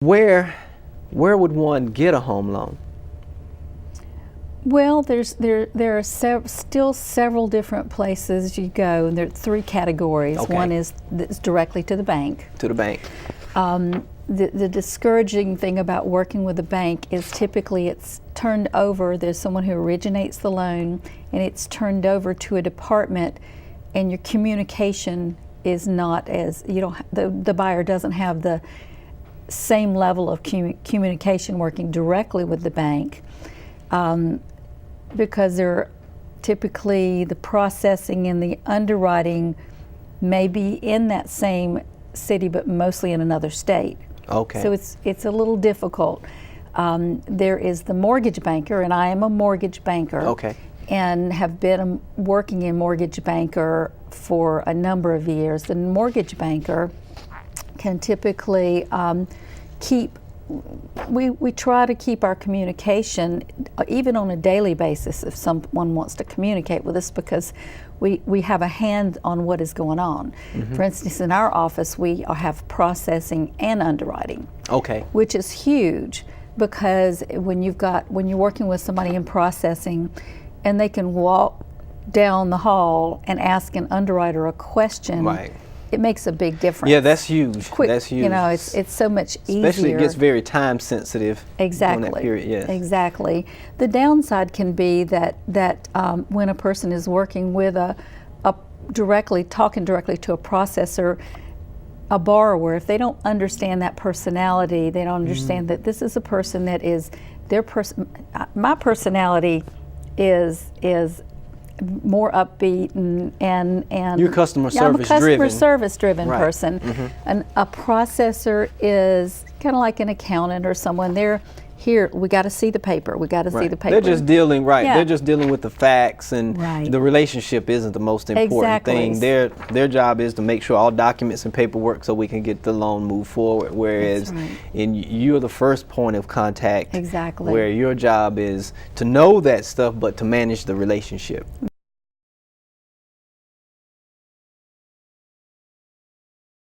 Where would one get a home loan? Well, there are still several different places you go, and there are three categories. Okay. One is directly to the bank. To the bank. The discouraging thing about working with a bank is typically it's turned over. There's someone who originates the loan, and it's turned over to a department, and your communication is not as, the buyer doesn't have the same level of communication working directly with the bank, because they're typically the processing and the underwriting may be in that same city but mostly in another state. Okay. So it's a little difficult. There is the mortgage banker, and I am a mortgage banker. Okay. And have been working in mortgage banker for a number of years. The mortgage banker can typically we try to keep our communication even on a daily basis if someone wants to communicate with us, because we have a hand on what is going on. For instance, in our office we have processing and underwriting. Okay. Which is huge, because when you're working with somebody in processing and they can walk down the hall and ask an underwriter a question, right, it makes a big difference. Yeah, that's huge. Quick, that's huge. It's so much easier. Especially it gets very time sensitive. Exactly. During that period, yes. Exactly. The downside can be that when a person is working with talking directly to a processor, a borrower, if they don't understand that personality, they don't understand that this is a person that is my personality is more upbeat and you're customer service I'm a customer driven. service driven Right. person. And a processor is kind of like an accountant or someone. They're here, we got to see the paper. We got to see the paper. They're just dealing Yeah. They're just dealing with the facts, and Right. the relationship isn't the most important thing. Their job is to make sure all documents and paperwork so we can get the loan moved forward. Whereas, you're the first point of contact. Exactly. Where your job is to know that stuff, but to manage the relationship.